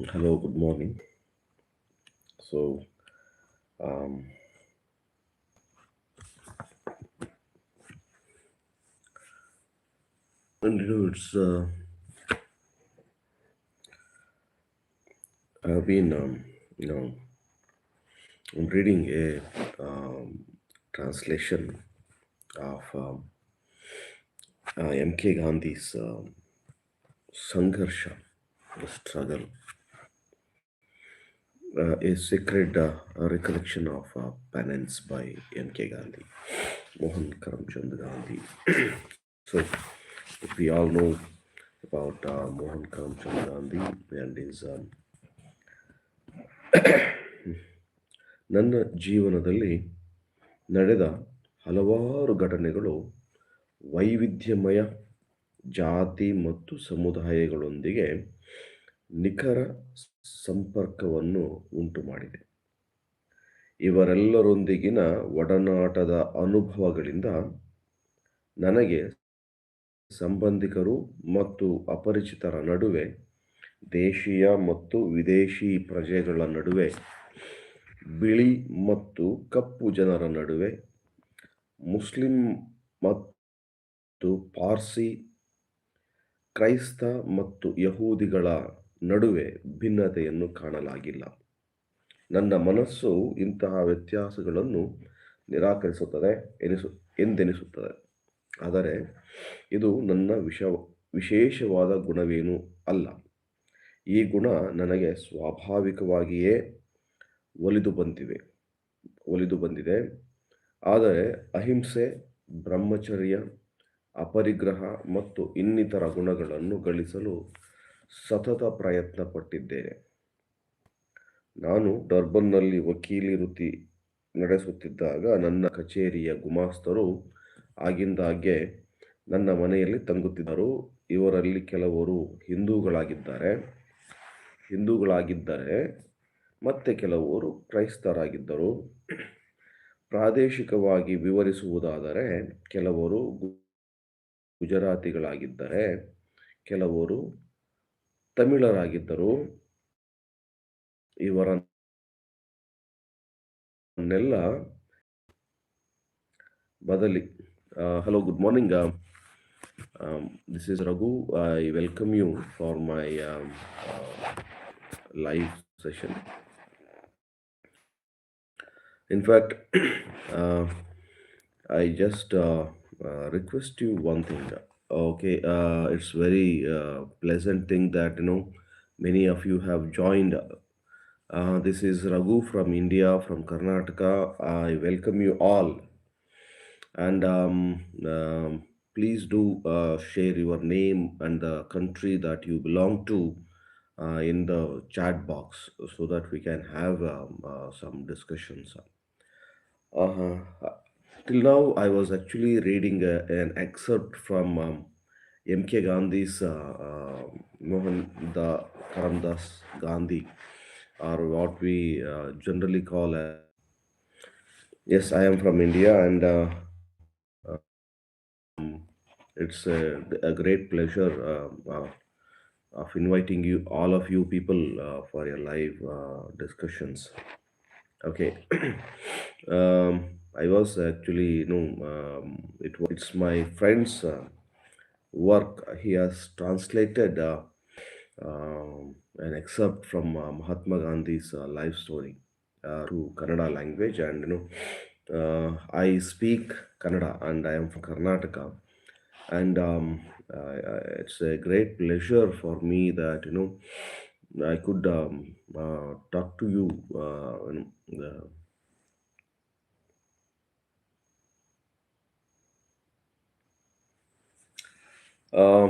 Hello, good morning. So, um, it's I've been you know I'm reading a translation of M.K. Gandhi's Sangharsha, the struggle, a sacred recollection of penance by M.K. Gandhi, Mohan Karamchand Gandhi. So, if we all know about Mohan Karamchand Gandhi and his ನನ್ನ ಜೀವನದಲ್ಲಿ ನಡೆದ ಹಲವಾರು ಘಟನೆಗಳು ವೈವಿಧ್ಯಮಯ ಜಾತಿ ಮತ್ತು ಸಮುದಾಯಗಳೊಂದಿಗೆ ನಿಖರ ಸಂಪರ್ಕವನ್ನು ಉಂಟು ಮಾಡಿದೆ. ಇವರೆಲ್ಲರೊಂದಿಗಿನ ಒಡನಾಟದ ಅನುಭವಗಳಿಂದ ನನಗೆ ಸಂಬಂಧಿಕರು ಮತ್ತು ಅಪರಿಚಿತರ ನಡುವೆ, ದೇಶೀಯ ಮತ್ತು ವಿದೇಶಿ ಪ್ರಜೆಗಳ ನಡುವೆ, ಬಿಳಿ ಮತ್ತು ಕಪ್ಪು ಜನರ ನಡುವೆ, ಮುಸ್ಲಿಂ ಮತ್ತು ಪಾರ್ಸಿ, ಕ್ರೈಸ್ತ ಮತ್ತು ಯಹೂದಿಗಳ ನಡುವೆ ಭಿನ್ನತೆಯನ್ನು ಕಾಣಲಾಗಿಲ್ಲ. ನನ್ನ ಮನಸ್ಸು ಇಂತಹ ವ್ಯತ್ಯಾಸಗಳನ್ನು ನಿರಾಕರಿಸುತ್ತದೆ ಎಂದೆನಿಸುತ್ತದೆ. ಆದರೆ ಇದು ನನ್ನ ವಿಶೇಷವಾದ ಗುಣವೇನೂ ಅಲ್ಲ. ಈ ಗುಣ ನನಗೆ ಸ್ವಾಭಾವಿಕವಾಗಿಯೇ ಒಲಿದು ಬಂದಿದೆ. ಆದರೆ ಅಹಿಂಸೆ, ಬ್ರಹ್ಮಚರ್ಯ, ಅಪರಿಗ್ರಹ ಮತ್ತು ಇನ್ನಿತರ ಗುಣಗಳನ್ನು ಗಳಿಸಲು ಸತತ ಪ್ರಯತ್ನ ಪಟ್ಟಿದ್ದೇನೆ. ನಾನು ಡರ್ಬನ್ನಲ್ಲಿ ವಕೀಲಿ ವೃತ್ತಿ ನಡೆಸುತ್ತಿದ್ದಾಗ ನನ್ನ ಕಚೇರಿಯ ಗುಮಾಸ್ತರು ಆಗಿಂದಾಗ್ಗೆ ನನ್ನ ಮನೆಯಲ್ಲಿ ತಂಗುತ್ತಿದ್ದರು. ಇವರಲ್ಲಿ ಕೆಲವರು ಹಿಂದೂಗಳಾಗಿದ್ದರೆ ಮತ್ತೆ ಕೆಲವರು ಕ್ರೈಸ್ತರಾಗಿದ್ದರು. ಪ್ರಾದೇಶಿಕವಾಗಿ ವಿವರಿಸುವುದಾದರೆ ಕೆಲವರು ಗುಜರಾತಿಗಳಾಗಿದ್ದರೆ, ಕೆಲವರು ತಮಿಳರಾಗಿದ್ದರು. ಇವರನ್ನೆಲ್ಲ ಬದಲಿ hello, good morning. This is Raghu. I welcome you for my live session. In fact, uh, I just request you one thing. Okay, it's very pleasant thing that many of you have joined. This is Raghu from India, from Karnataka. I welcome you all, and please do share your name and the country that you belong to in the chat box so that we can have some discussions. Uh, till now, I was actually reading an excerpt from M.K. Gandhi's Mohan the Karamdas Gandhi, or what we generally call as. Yes, I am from India, and it's a great pleasure of inviting you, all of you people, for your live discussions. Okay. I was actually, it's my friend's work. He has translated an excerpt from Mahatma Gandhi's life story to Kannada language, and I speak Kannada, and I am from Karnataka, and it's a great pleasure for me that I could talk to you. Uh,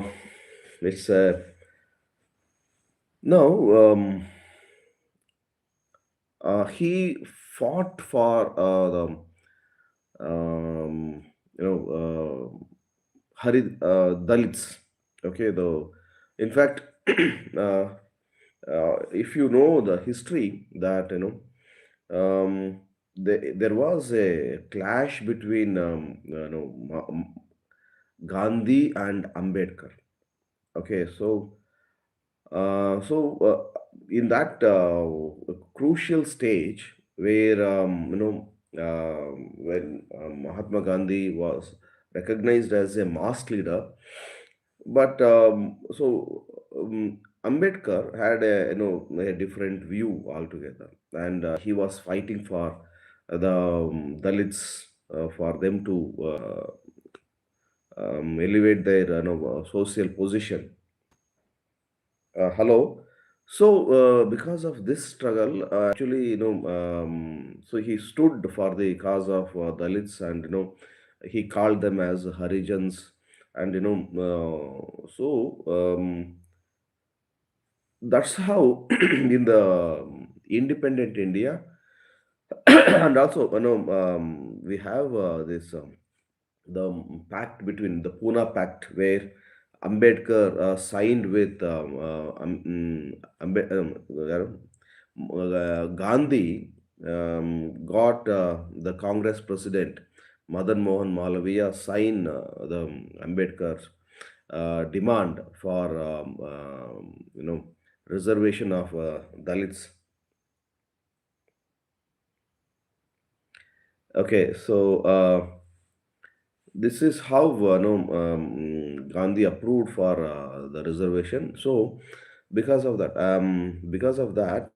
it's now he fought for the um, Dalits. Okay, in fact, uh, if you know the history, that there was a clash between Gandhi and Ambedkar. Okay, so in that crucial stage where when Mahatma Gandhi was recognized as a mass leader, but Ambedkar had a different view altogether, and he was fighting for the Dalits, for them to elevate their social position. Hello. So, because of this struggle, actually, so he stood for the cause of Dalits, and he called them as Harijans, and that's how in the independent India, and also we have this. The pact between the Pune Pact, where Ambedkar signed with Gandhi, got the Congress president Madan Mohan Malaviya sign the Ambedkar's demand for reservation of Dalits. Okay, so. This is how Gandhi approved for the reservation. So, because of that,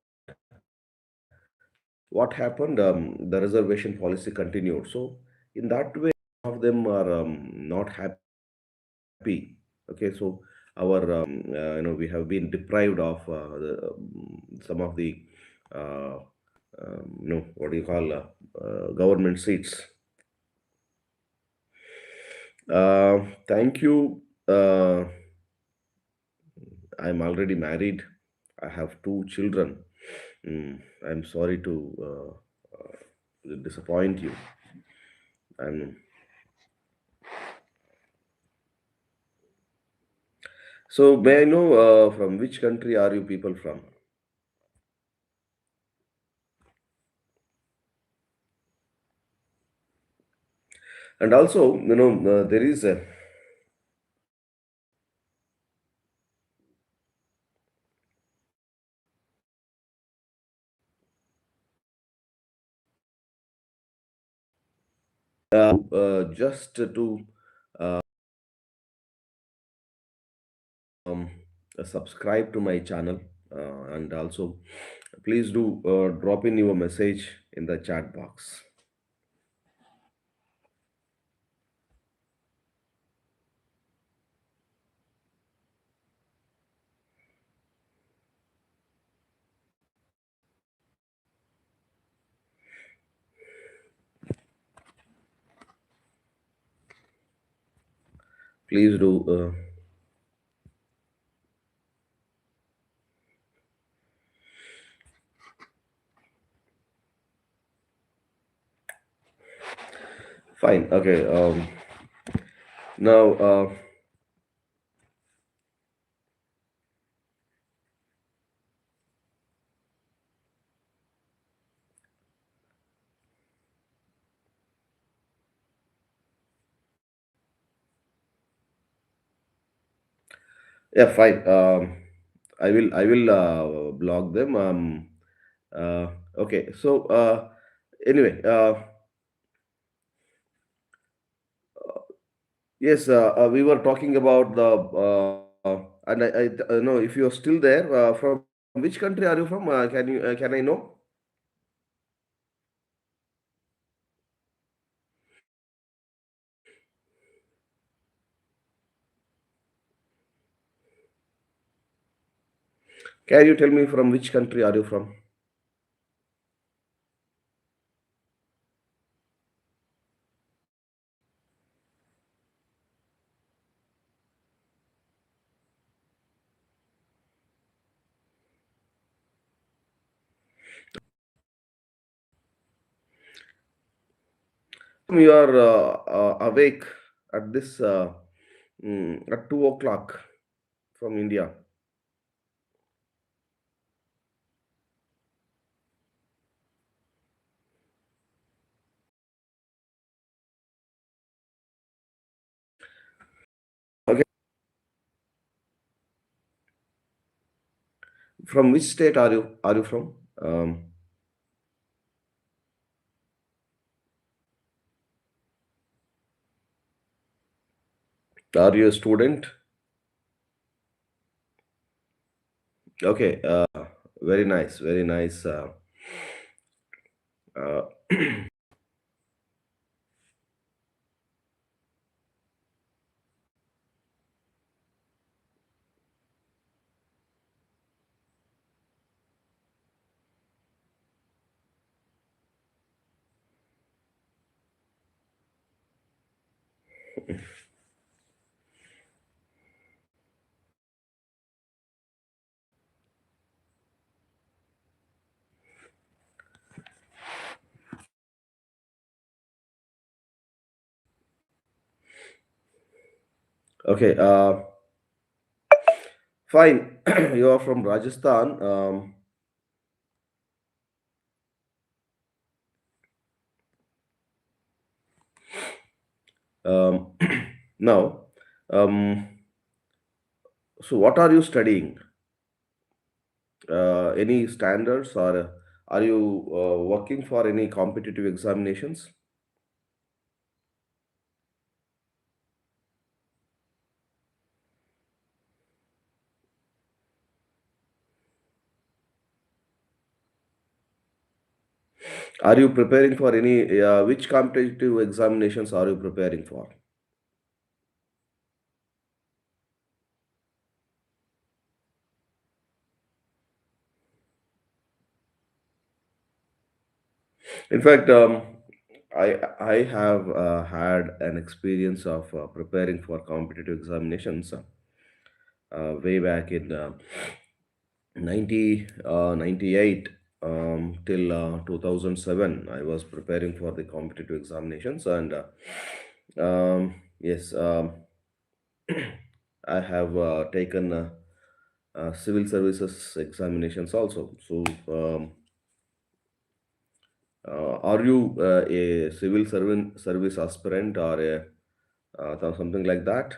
what happened? The reservation policy continued. So, in that way, some of them are not happy. Okay, so we have been deprived of some of the uh, what do you call government seats. Thank you. I'm already married. I have two children. I'm sorry to disappoint you. And so, may I know from which country are you people from? And also, there is a just to um, subscribe to my channel, and also please do drop in your message in the chat box. Please do. Fine. Okay. Now, yeah, fine. I will block them. Okay. So anyway, yes, we were talking about the and I know if you're still there. From which country are you from? Can I know? Can you tell me from which country are you from? You are awake at this at 2 o'clock from India. Okay. From which state are you from? Are you a student? Okay, very nice, very nice. Uh, okay, fine. You are from Rajasthan. Um, Now, um, so what are you studying? Any standards, or are you working for any competitive examinations? Are you preparing for any, which competitive examinations are you preparing for? In fact, I have had an experience of preparing for competitive examinations way back in 98 till 2007. I was preparing for the competitive examinations, and yes, I have taken civil services examinations also. So, are you a civil servant service aspirant, or something like that?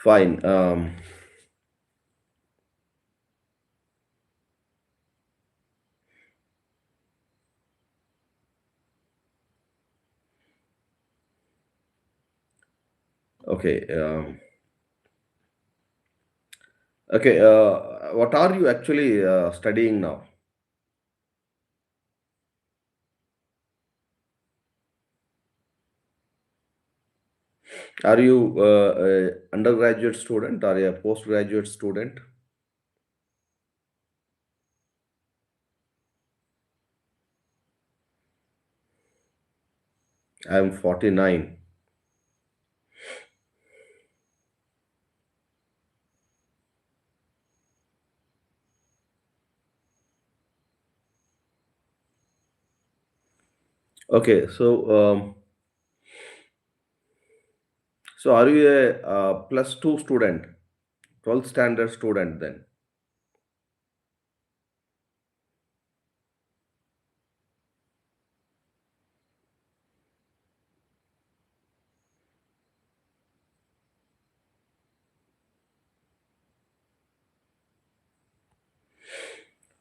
Fine. Okay. Okay. What are you actually studying now? Are you a undergraduate student or a postgraduate student? I am 49. Okay. So are you a plus two student, 12th standard student then?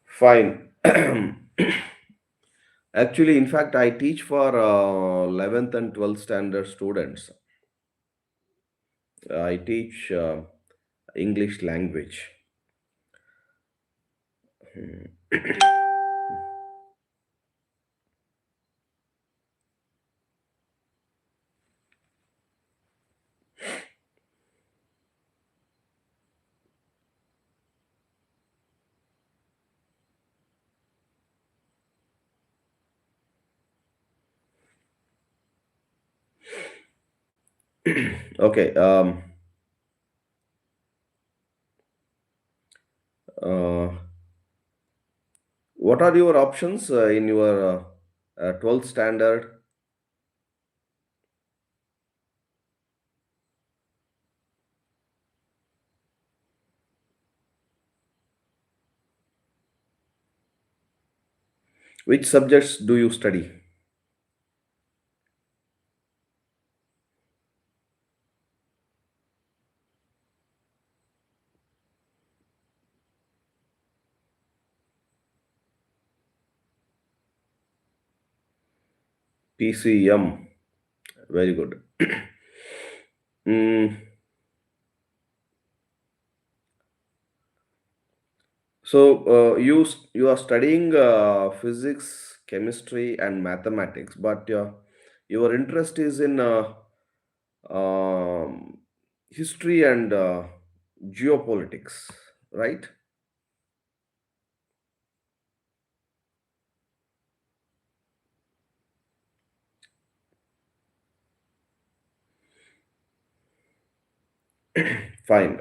Fine. Actually, in fact, I teach for 11th and 12th standard students. I teach English language. Okay. Uh, what are your options in your 12th standard? Which subjects do you study? PCM. Very good. Mm, so you are studying physics, chemistry, and mathematics, but your interest is in um, history and geopolitics, right? Fine.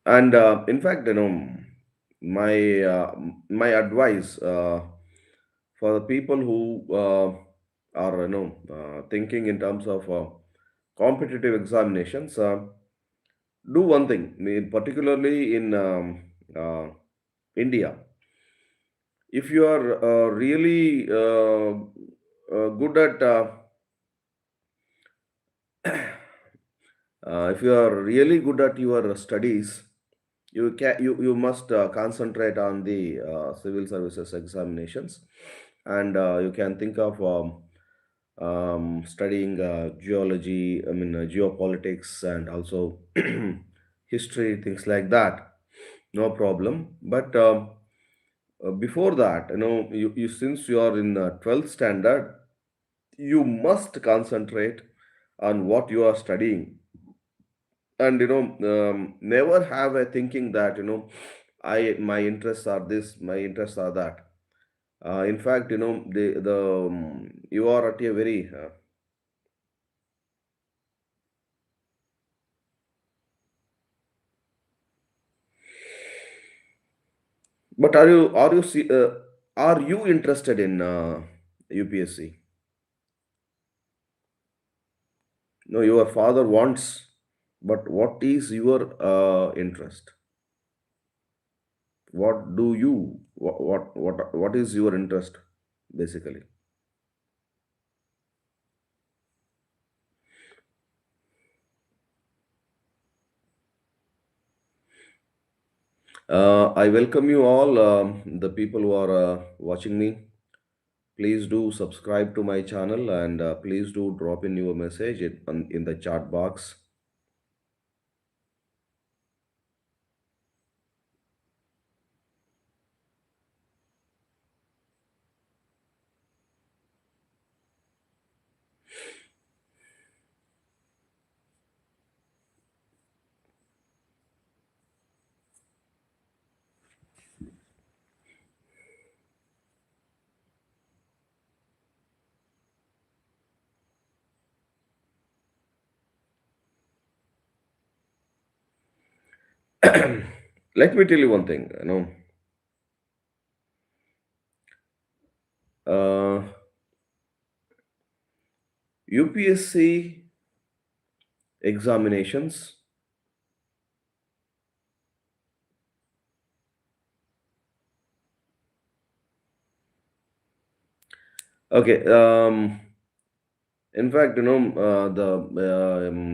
And in fact, my advice for the people who are thinking in terms of competitive examinations, do one thing, particularly in India. If you are really good at if you are really good at your studies, you must concentrate on the civil services examinations, and you can think of studying geology, geopolitics, and also history, things like that. No problem. But before that, you since you are in 12th standard, you must concentrate on what you are studying, and never have a thinking that I my interests are this, my interests are that. In fact, the you are at a very but are you interested in UPSC? No, your father wants, but what is your interest? What do you what is your interest basically? I welcome you all, the people who are watching me. Please do subscribe to my channel, and please do drop in your message in the chat box. Let me tell you one thing. Uh, UPSC examinations. Okay. In fact, the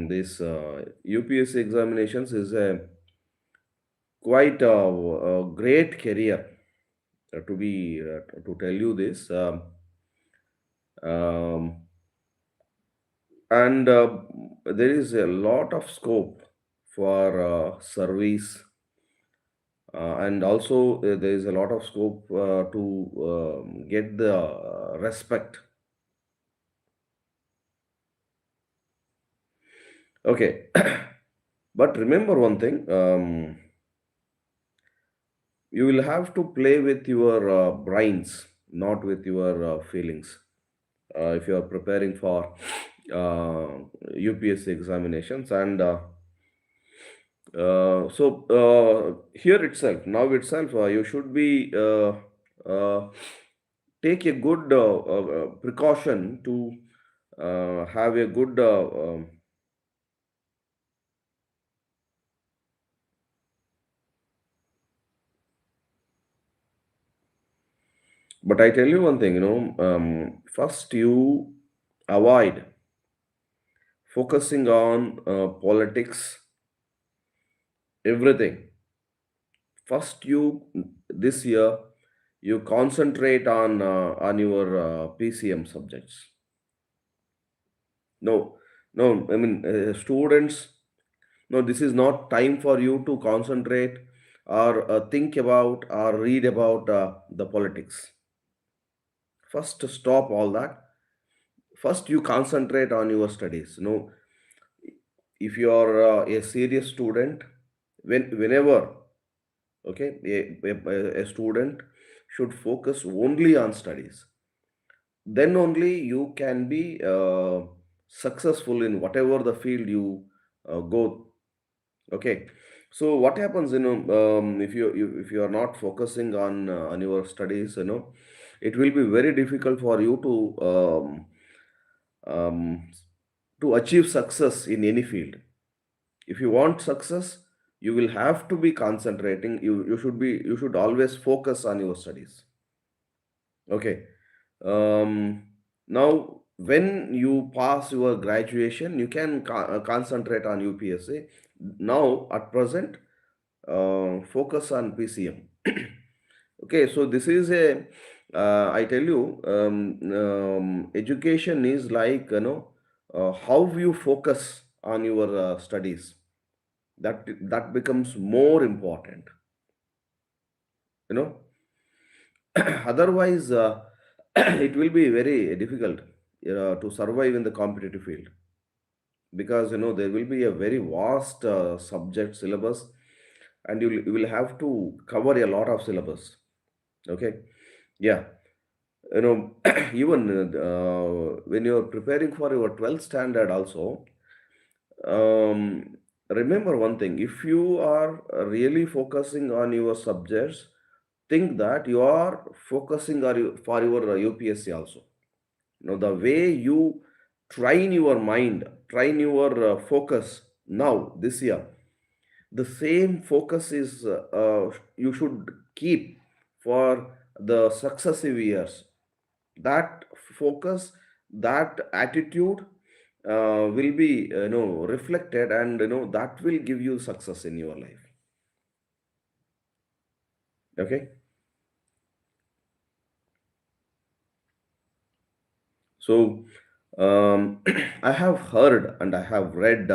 this UPSC examinations is a quite a great career. To be to tell you this, um, and there is a lot of scope for service, and also there is a lot of scope to get the respect. Okay. But remember one thing, you will have to play with your brains, not with your feelings, if you are preparing for uh, UPSC examinations. And here itself, now itself, you should be take a good precaution to have a good But I tell you one thing, first you avoid focusing on politics, everything. First, you this year you concentrate on your PCM subjects. No, no, I mean students. No, this is not time for you to concentrate or think about or read about the politics. First, stop all that. First, you concentrate on your studies. If you are a serious student, whenever, okay, a student should focus only on studies. Then only you can be successful in whatever the field you go. Okay, so what happens, if you are not focusing on your studies, it will be very difficult for you um, to achieve success in any field. If you want success, you will have to be concentrating. You should always focus on your studies. Okay. Um, Now, when you pass your graduation, you can concentrate on UPSC. Now, at present, focus on PCM. Okay, so this is I tell you, education is like, how you focus on your studies. That becomes more important, you know. Otherwise, it will be very difficult, to survive in the competitive field, because there will be a very vast subject syllabus, and you will have to cover a lot of syllabus. Okay, yeah, even when you are preparing for your 12th standard also, remember one thing: if you are really focusing on your subjects, think that you are focusing for your UPSC also. The way you train your mind, train your focus now this year, the same focus is you should keep for the successive years. That focus, that attitude will be reflected, and that will give you success in your life. Okay, so I have heard and I have read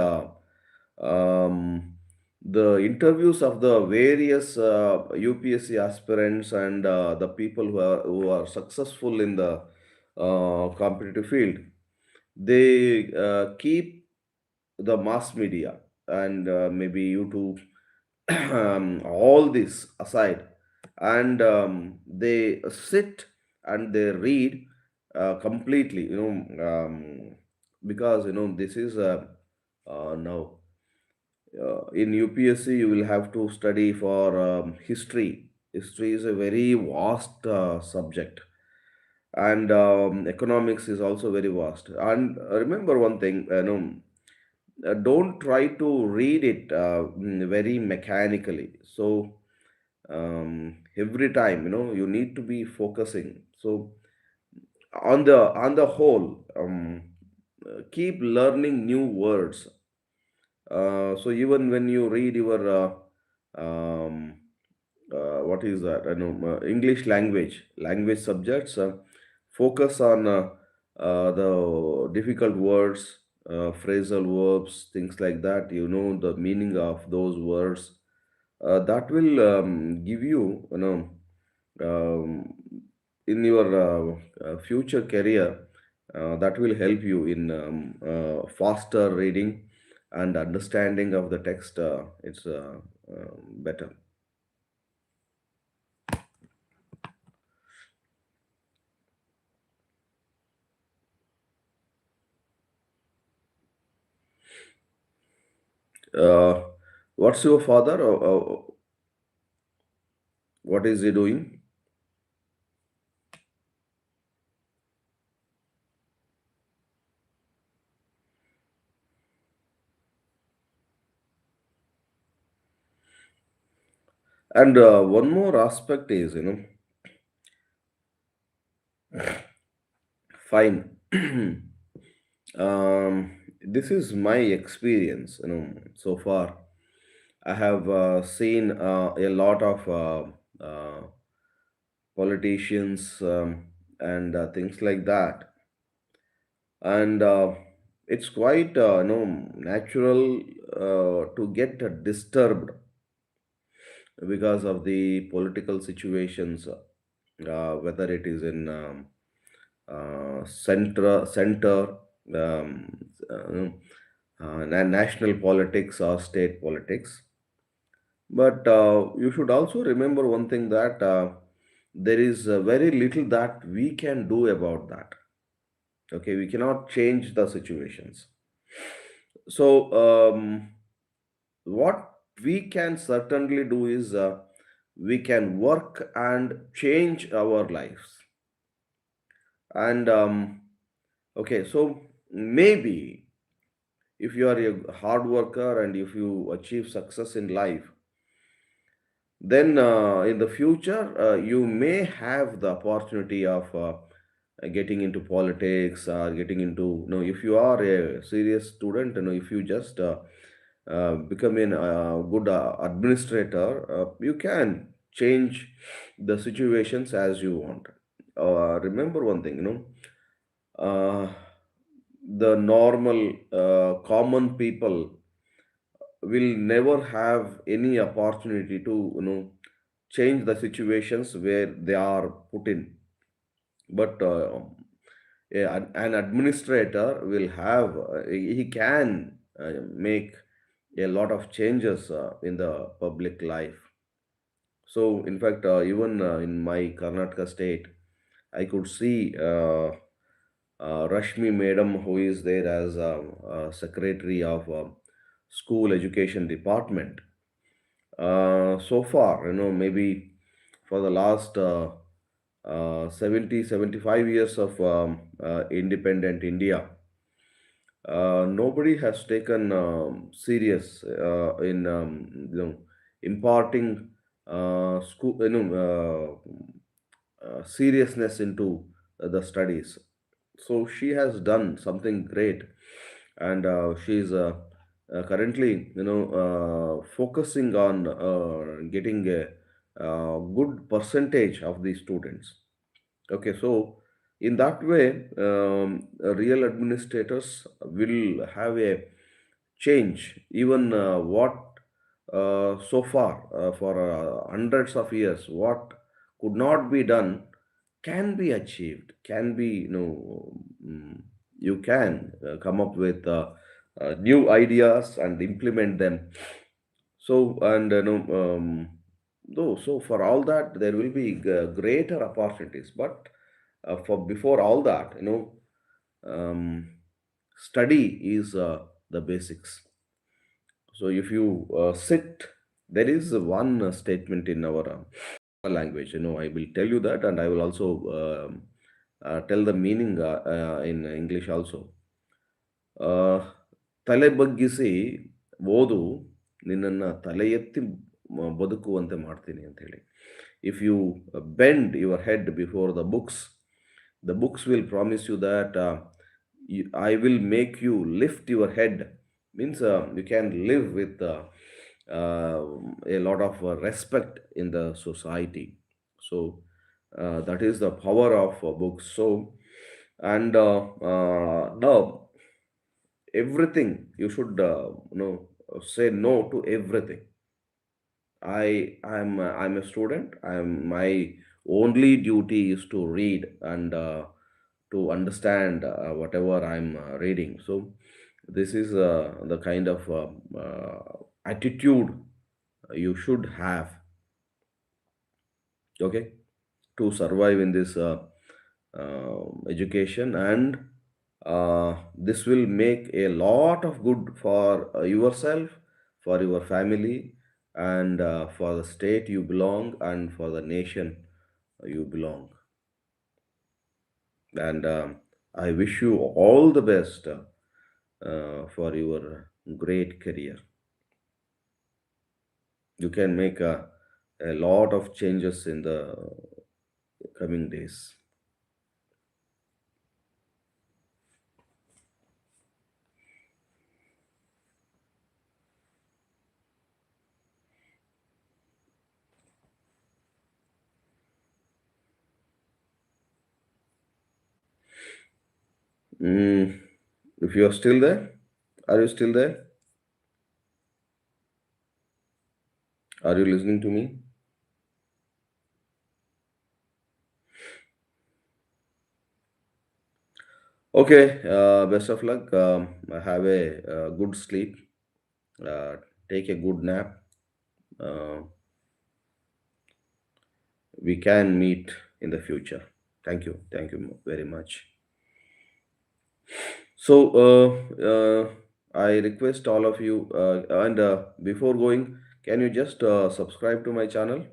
um, the interviews of the various UPSC aspirants and the people who are successful in the competitive field. They keep the mass media and maybe YouTube, all this aside, and they sit and they read completely, because this is now in UPSC you will have to study for history. History is a very vast subject, and economics is also very vast. And remember one thing, don't try to read it very mechanically. So every time, you need to be focusing. So on the whole, keep learning new words. So even when you read your what is that? I know English language subjects. Focus on the difficult words, phrasal verbs, things like that. You know the meaning of those words. That will give you, um, in your future career. That will help you in faster reading and understanding of the text. It's better. Uh, what's your father? What is he doing? And one more aspect is, Fine. This is my experience, so far. I have seen a lot of politicians and things like that, and it's quite natural to get disturbed because of the political situations, whether it is in center, um, national politics or state politics. But you should also remember one thing, that there is very little that we can do about that. Okay, we cannot change the situations. So, what we can certainly do is we can work and change our lives. And okay, so maybe if you are a hard worker and if you achieve success in life, then in the future you may have the opportunity of getting into politics or getting into, if you are a serious student, if you just become a good administrator, you can change the situations as you want. Remember one thing, uh, the normal common people will never have any opportunity to change the situations where they are put in. But an administrator will have, he can make a lot of changes in the public life. So in fact, even in my Karnataka state, I could see Rashmi Madam, who is there as secretary of school education department. So far, maybe for the last 70, 75 years of independent India, nobody has taken serious in imparting school, seriousness into the studies. So she has done something great, and she is currently, focusing on getting a good percentage of the students. Okay, so in that way, real administrators will have a change. Even what so far for hundreds of years, what could not be done can be achieved. Can be, you can come up with new ideas and implement them. So and though so for all that there will be greater opportunities, but for before all that, um, study is the basics. So if you sit, there is one statement in our language. I will tell you that, and I will also tell the meaning in English also. ತಲೆ ಬಗ್ಗಿಸಿ ಓದು, ನಿನ್ನನ್ನು ತಲೆ ಎತ್ತಿ ಬದುಕುವಂತೆ ಮಾಡ್ತೀನಿ ಅಂತ ಹೇಳಿ. If you bend your head before the books will promise you that I will make you lift your head. Means you can live with uh, a lot of respect in the society. So that is the power of books. So and now everything you should say no to everything. I'm a student. My only duty is to read and to understand whatever I'm reading. So this is the kind of attitude you should have, okay, to survive in this education. And this will make a lot of good for yourself, for your family, and for the state you belong, and for the nation you belong. And I wish you all the best for your great career. You can make a lot of changes in the coming days. Mm, if you are still there, are you still there? Are you listening to me? Okay, best of luck. Have a good sleep. Uh, Take a good nap. Uh, we can meet in the future. Thank you. Thank you very much. So, I request all of you, and before going, can you just subscribe to my channel?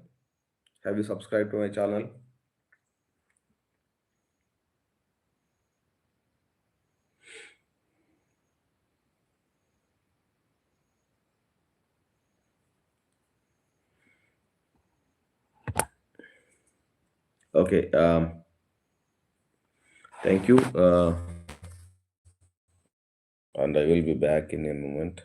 Have you subscribed to my channel? Okay. Thank you. And I will be back in a moment.